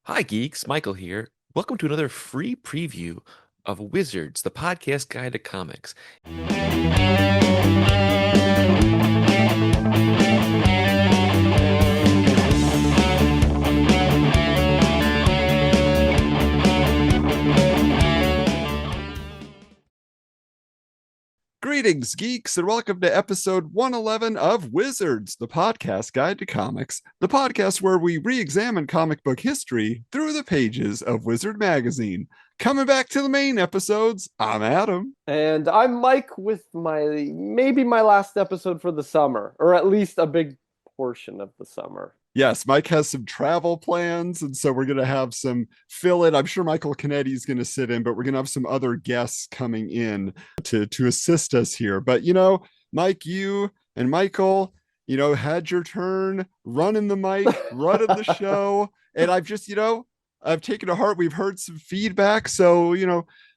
Hi, geeks. Michael here. Welcome to another free preview of Wizards, the podcast guide to comics. Greetings, geeks, and welcome to episode 111 of Wizards, the podcast guide to comics, the podcast where we re examine comic book history through the pages of Wizard Magazine. Coming back to the main episodes, I'm Adam. And I'm Mike with my last episode for the summer, or at least a big portion of the summer. Yes, Mike has some travel plans, and so we're going to have some fill in. I'm sure Michael Canetti is going to sit in, but we're going to have some other guests coming in to assist us here. But, Mike, you and Michael, had your turn running the mic, running the show. And I've taken to heart. We've heard some feedback. So,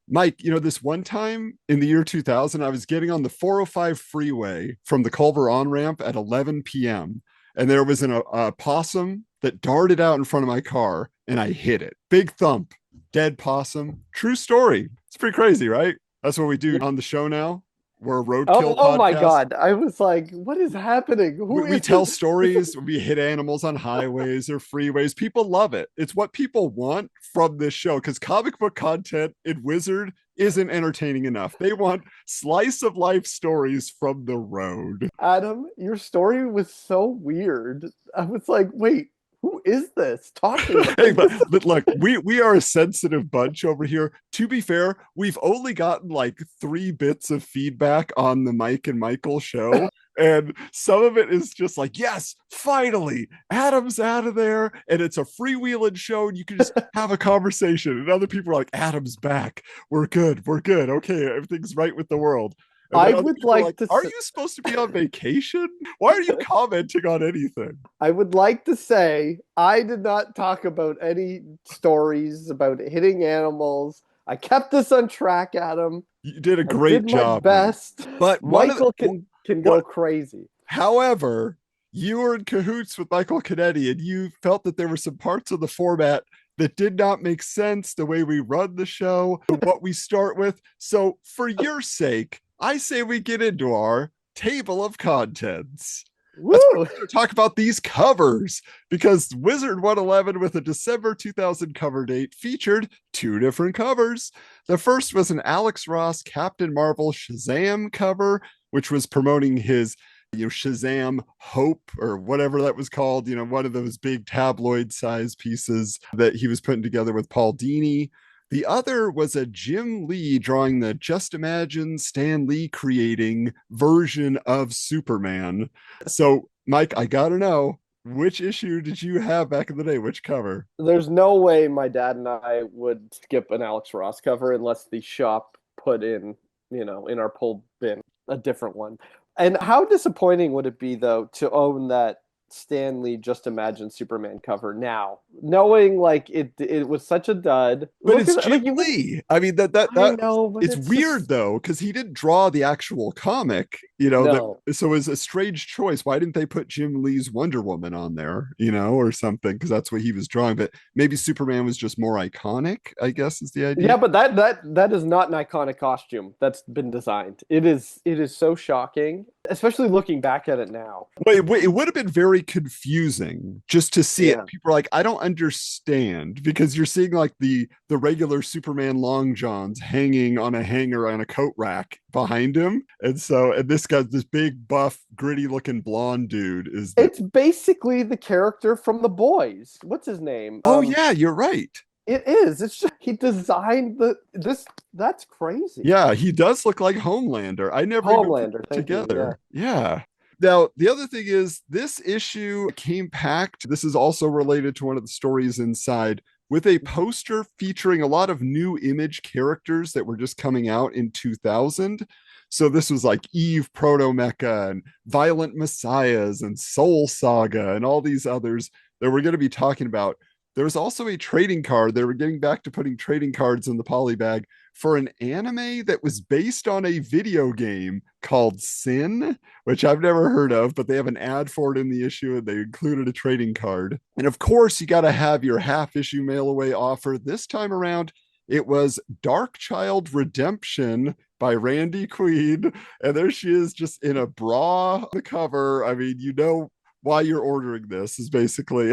Mike, this one time in the year 2000, I was getting on the 405 freeway from the Culver on ramp at 11 p.m. And there was a possum that darted out in front of my car, and I hit it. Big thump, dead possum. True story. It's pretty crazy, right? That's what we do on the show now. We're a roadkill Oh my podcast. God. I was like, what is happening? We tell stories. We hit animals on highways or freeways. People love it. It's what people want from this show because comic book content in Wizard isn't entertaining enough. They want slice of life stories from the road. Adam, your story was so weird. I was like, wait, who is this talking? Hey, but look, we are a sensitive bunch over here. To be fair, we've only gotten like 3 bits of feedback on the Mike and Michael show. And some of it is just like, yes, finally, Adam's out of there. And it's a freewheeling show, and you can just have a conversation. And other people are like, Adam's back. We're good. We're good. Okay, everything's right with the world. I would like to. Are you supposed to be on vacation? Why are you commenting on anything? I would like to say I did not talk about any stories about hitting animals. I kept this on track, Adam. You did a great job. My best. But Michael can go crazy. However, you were in cahoots with Michael Canetti, and you felt that there were some parts of the format that did not make sense, the way we run the show, what we start with. So for your sake, I say we get into our table of contents. Let's talk about these covers, because Wizard 111 with a December 2000 cover date featured 2 different covers. The first was an Alex Ross Captain Marvel Shazam cover, which was promoting his Shazam Hope or whatever that was called, one of those big tabloid size pieces that he was putting together with Paul Dini. The other was a Jim Lee drawing the Just Imagine Stan Lee creating version of Superman. So, Mike, I gotta know, which issue did you have back in the day? Which cover? There's no way my dad and I would skip an Alex Ross cover unless the shop put in our pull bin a different one. And how disappointing would it be, though, to own that Stan Lee Just Imagine Superman cover now, knowing like it was such a dud. But it's Jim Lee. I mean that I know, but it's weird just... though, because he didn't draw the actual comic, No. So it's a strange choice. Why didn't they put Jim Lee's Wonder Woman on there, or something? Because that's what he was drawing. But maybe Superman was just more iconic, I guess is the idea. Yeah, but that is not an iconic costume that's been designed. It is so shocking, especially looking back at it now. Wait, it would have been very confusing just to see it. People are like, I don't understand, because you're seeing like the regular Superman long johns hanging on a hanger on a coat rack behind him, and this guy's this big buff gritty looking blonde dude it's basically the character from The Boys. What's his name? Yeah, you're right. It is. It's just he designed this. That's crazy. Yeah, he does look like Homelander. I never Homelander put together. Yeah. Now, the other thing is this issue came packed. This is also related to one of the stories inside, with a poster featuring a lot of new Image characters that were just coming out in 2000. So this was like Eve Proto Mecha and Violent Messiahs and Soul Saga and all these others that we're going to be talking about. There's also a trading card. They were getting back to putting trading cards in the polybag for an anime that was based on a video game called Sin, which I've never heard of, but they have an ad for it in the issue and they included a trading card. And of course, you got to have your half issue mail away offer. This time around, it was Dark Child Redemption by Randy Queen. And there she is just in a bra on the cover. I mean, you know why you're ordering this is basically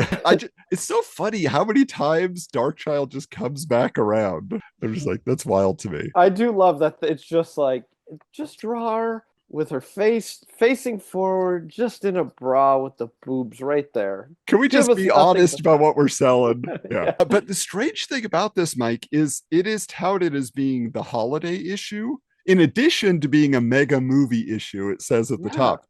it's so funny how many times Darkchild just comes back around. I'm just like, that's wild to me. I do love that it's just like, just draw her with her face facing forward, just in a bra with the boobs right there. Can we just be honest about what we're selling? Yeah. Yeah. But the strange thing about this, Mike, is it is touted as being the holiday issue in addition to being a mega movie issue, it says at the top.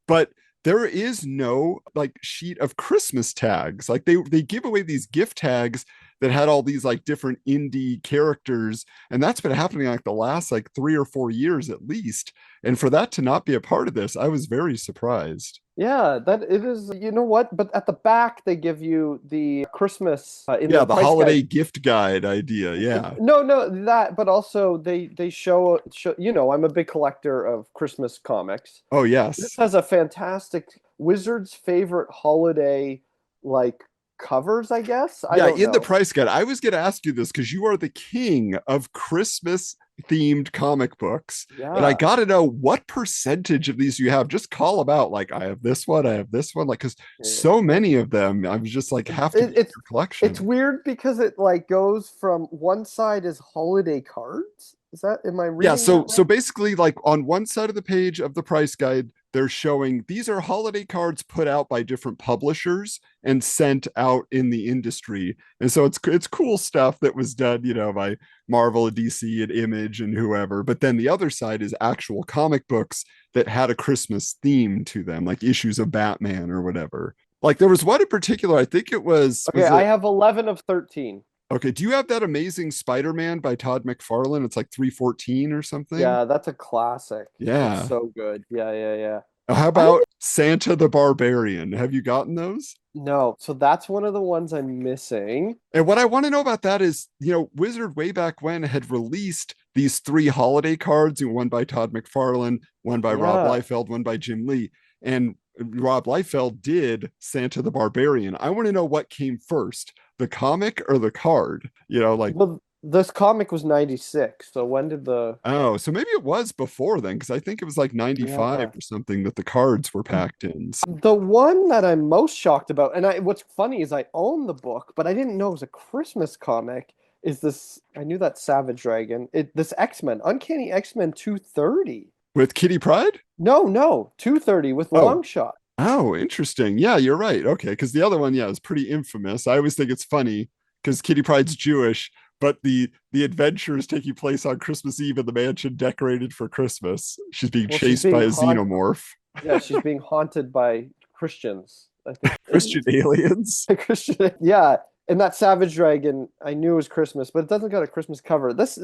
But there is no like sheet of Christmas tags. Like they give away these gift tags that had all these like different indie characters, and that's been happening like the last like 3 or 4 years at least. And for that to not be a part of this, I was very surprised. Yeah, that it is. You know what? But at the back, they give you the Christmas in Yeah, the the price holiday guide. gift guide idea. Yeah. No, that. But also they show. You know, I'm a big collector of Christmas comics. Oh This yes. has a fantastic Wizard's favorite holiday like covers, I guess. I Yeah, don't in the know. price guide, I was going to ask you this because you are the king of Christmas themed comic books. And I Yeah. got to know what percentage of these you have. Just call them out. Like, I have this one, I have this one. Like, because so many of them, I was just like, have to be in It's your it's collection. weird because it like goes from one side is holiday cards. Is that am I Yeah, reading that so right? basically, like on one side of the page of the price guide, they're showing these are holiday cards put out by different publishers and sent out in the industry. And so it's cool stuff that was done, you know, by Marvel, DC, and Image, and whoever. But then the other side is actual comic books that had a Christmas theme to them, like issues of Batman or whatever. Like there was one in particular, I think it Okay, was I it have 11 of 13. okay, do you have that Amazing Spider-Man by Todd McFarlane? It's like 314 or something. Yeah, that's a classic. It's Yeah. so good. Yeah. How I about Santa the Barbarian? Have you gotten those? no, so that's one of the ones I'm missing. And what I want to know about that is, you know, Wizard way back when had released these 3 holiday cards, one by Todd McFarlane, one by Rob Yeah. Liefeld, one by Jim Lee. And Rob Liefeld did Santa the Barbarian. I want to know what came first, the comic or the card? You know, like, Well, this comic was 96. So when did the oh, so maybe it was before then, because I think it was like 95 yeah. or something that the cards were packed in. The one that I'm most shocked about, and what's funny is I own the book, but I didn't know it was a Christmas comic. Is this? I knew that Savage Dragon. This X-Men, Uncanny X-Men 230. With Kitty Pride? No, 230 with Oh, Longshot. oh, interesting. Yeah, you're right. Okay, because the other one, yeah, is pretty infamous. I always think it's funny because Kitty Pryde's Jewish, but the adventure is taking place on Christmas Eve in the mansion decorated for Christmas. She's being Well, she's chased by being a haunted. xenomorph. Yeah, she's being haunted by Christians. I think Christian aliens. Christian. Yeah, and that Savage Dragon, I knew it was Christmas, but it doesn't got a Christmas cover. This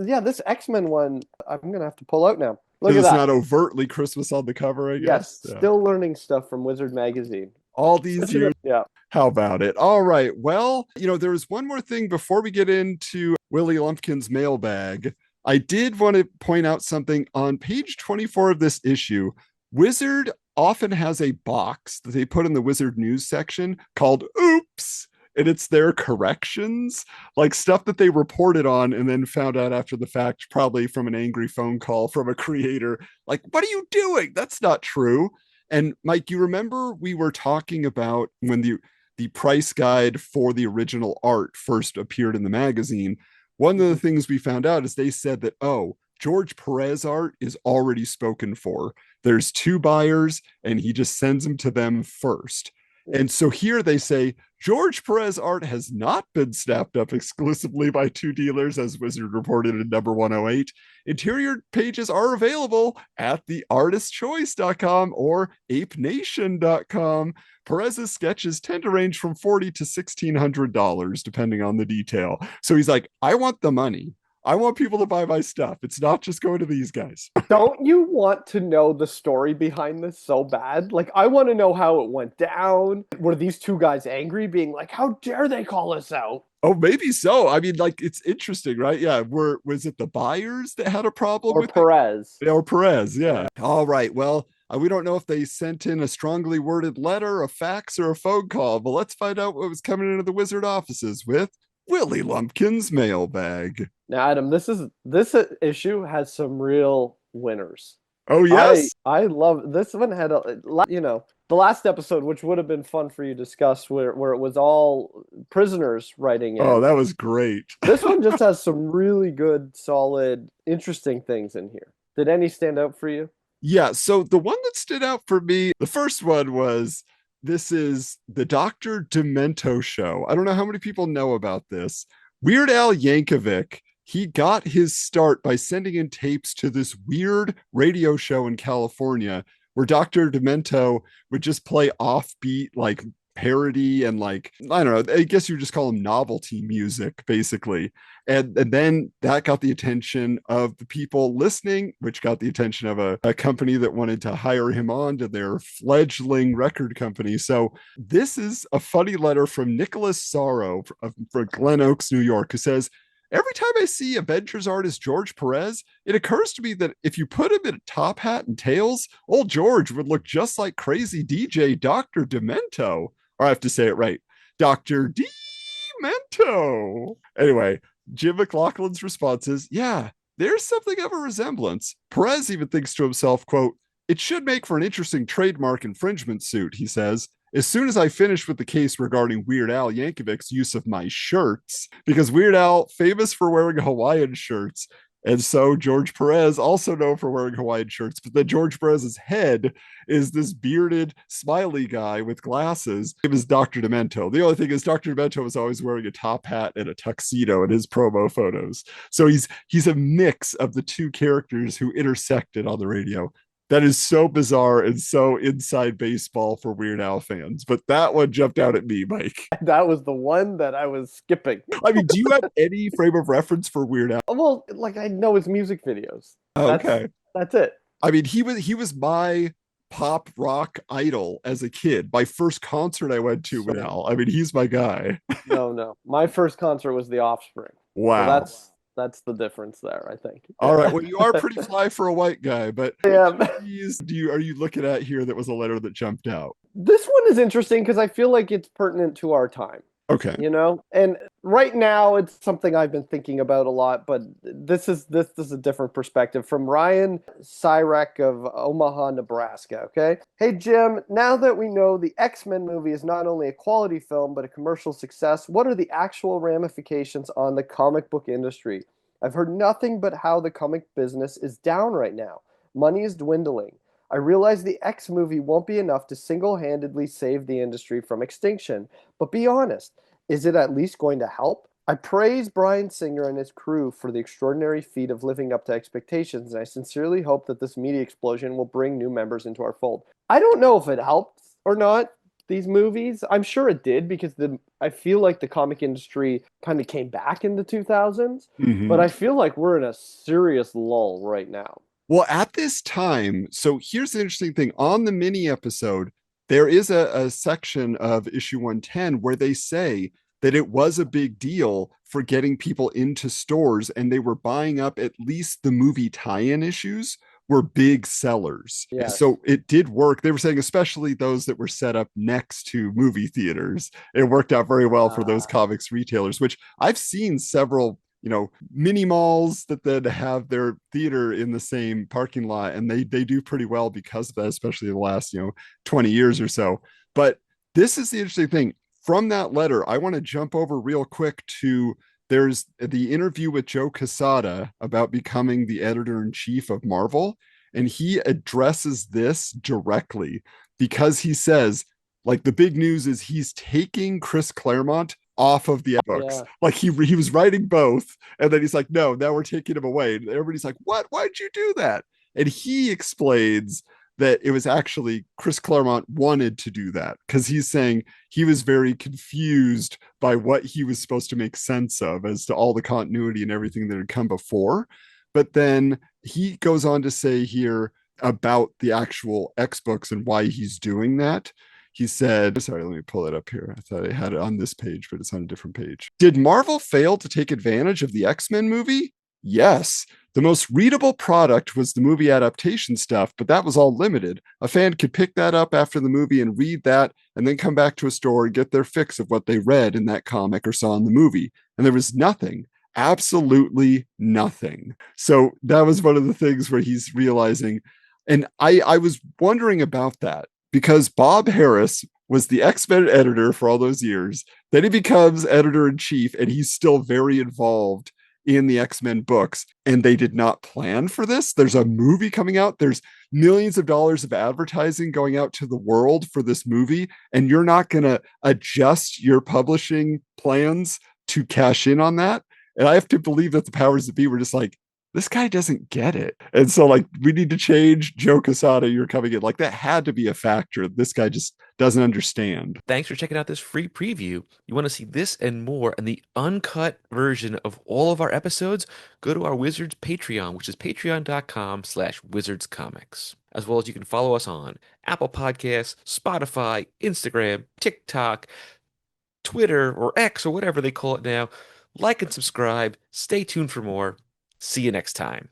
X-Men one, I'm gonna have to pull out now. Look at It's that. not overtly Christmas on the cover, I Yes, guess. Yeah. still learning stuff from Wizard Magazine. All these years. Yeah. How about it? All right. Well, you know, there's one more thing before we get into Willie Lumpkin's mailbag. I did want to point out something on page 24 of this issue. Wizard often has a box that they put in the Wizard news section called Oops. And it's their corrections, like stuff that they reported on and then found out after the fact, probably from an angry phone call from a creator. Like, what are you doing? That's not true. And Mike, you remember we were talking about when the price guide for the original art first appeared in the magazine. One of the things we found out is they said that, oh, George Perez art is already spoken for. There's 2 buyers and he just sends them to them first. And so here they say George Perez art has not been snapped up exclusively by 2 dealers, as Wizard reported in number 108. Interior pages are available at theartistchoice.com or apenation.com. Perez's sketches tend to range from $40 to $1,600, depending on the detail. So he's like, I want the money. I want people to buy my stuff. It's not just going to these guys. Don't you want to know the story behind this so bad? Like, I want to know how it went down. Were these two guys angry, being like, how dare they call us out? Oh, maybe so. I mean, like, it's interesting, right? Yeah. Was it the buyers that had a problem Or with it? Perez? Or Perez, yeah. Yeah. All right. Well, we don't know if they sent in a strongly worded letter, a fax, or a phone call, but let's find out what was coming into the Wizard offices with Willie Lumpkin's mailbag. Now, Adam, this issue has some real winners. Oh, I yes. I love this one. Had the last episode, which would have been fun for you to discuss, where it was all prisoners writing Oh, in. that was great. This one just has some really good, solid, interesting things in here. Did any stand out for you? Yeah. So the one that stood out for me, the first one was this is the Dr. Demento show. I don't know how many people know about this. Weird Al Yankovic, he got his start by sending in tapes to this weird radio show in California where Dr. Demento would just play offbeat, like parody and like, I don't know, I guess you just call them novelty music, basically. And then that got the attention of the people listening, which got the attention of a company that wanted to hire him on to their fledgling record company. So this is a funny letter from Nicholas Sorrow from Glen Oaks, New York, who says, every time I see Avengers artist George Perez, it occurs to me that if you put him in a top hat and tails, old George would look just like crazy DJ Dr. Demento. Or I have to say it right, Dr. Demento. Anyway, Jim McLaughlin's response is, yeah, there's something of a resemblance. Perez even thinks to himself, quote, it should make for an interesting trademark infringement suit, he says. As soon as I finish with the case regarding Weird Al Yankovic's use of my shirts, because Weird Al, famous for wearing Hawaiian shirts, and so George Perez, also known for wearing Hawaiian shirts, but then George Perez's head is this bearded, smiley guy with glasses. It was Dr. Demento. The only thing is Dr. Demento was always wearing a top hat and a tuxedo in his promo photos. So he's a mix of the two characters who intersected on the radio. That is so bizarre and so inside baseball for Weird Al fans. But that one jumped out at me, Mike. That was the one that I was skipping. I mean, do you have any frame of reference for Weird Al? Well, like I know his music videos. Okay. That's it. I mean, he was my pop rock idol as a kid. My first concert I went to with Al. I mean, he's my guy. No. My first concert was The Offspring. Wow. So that's the difference there, I think. All right. Well, you are pretty fly for a white guy, but Yeah. are you looking at here that was a letter that jumped out? This one is interesting because I feel like it's pertinent to our time. Okay. And right now it's something I've been thinking about a lot, but this is a different perspective from Ryan Syrek of Omaha, Nebraska. Okay. Hey Jim, now that we know the X-Men movie is not only a quality film but a commercial success, what are the actual ramifications on the comic book industry? I've heard nothing but how the comic business is down right now. Money is dwindling. I realize the X movie won't be enough to single-handedly save the industry from extinction, but be honest, is it at least going to help? I praise Bryan Singer and his crew for the extraordinary feat of living up to expectations, and I sincerely hope that this media explosion will bring new members into our fold. I don't know if it helped or not, these movies. I'm sure it did because I feel like the comic industry kind of came back in the 2000s, but I feel like we're in a serious lull right now. Well, at this time, so here's the interesting thing. On the mini episode, there is a section of issue 110 where they say that it was a big deal for getting people into stores and they were buying up at least the movie tie-in issues were big sellers. Yes. So it did work. They were saying, especially those that were set up next to movie theaters, it worked out very well for those comics retailers, which I've seen several mini malls that then have their theater in the same parking lot, and they do pretty well because of that, especially the last 20 years or so. But this is the interesting thing from that letter. I want to jump over real quick to there's the interview with Joe Quesada about becoming the editor-in-chief of Marvel, and he addresses this directly because he says, like, the big news is he's taking Chris Claremont off of the books. Yeah. Like he was writing both, and then he's like, no, now we're taking him away. And everybody's like, what? Why'd you do that? And he explains that it was actually Chris Claremont wanted to do that because he's saying he was very confused by what he was supposed to make sense of as to all the continuity and everything that had come before. But then he goes on to say here about the actual X books and why he's doing that. He said, sorry, let me pull it up here. I thought I had it on this page, but it's on a different page. Did Marvel fail to take advantage of the X-Men movie? Yes. The most readable product was the movie adaptation stuff, but that was all limited. A fan could pick that up after the movie and read that, and then come back to a store and get their fix of what they read in that comic or saw in the movie. And there was nothing, absolutely nothing. So that was one of the things where he's realizing. And I was wondering about that because Bob Harris was the X-Men editor for all those years. Then he becomes editor in chief, and he's still very involved in the X-Men books, and they did not plan for this. There's a movie coming out. There's millions of dollars of advertising going out to the world for this movie, and you're not going to adjust your publishing plans to cash in on that. And I have to believe that the powers that be were just like, this guy doesn't get it. And so, like, we need to change. Joe Quesada, you're coming in. Like, that had to be a factor. This guy just doesn't understand. Thanks for checking out this free preview. You want to see this and more and the uncut version of all of our episodes? Go to our Wizards Patreon, which is patreon.com/wizardscomics. As well as you can follow us on Apple Podcasts, Spotify, Instagram, TikTok, Twitter, or X, or whatever they call it now. Like and subscribe. Stay tuned for more. See you next time.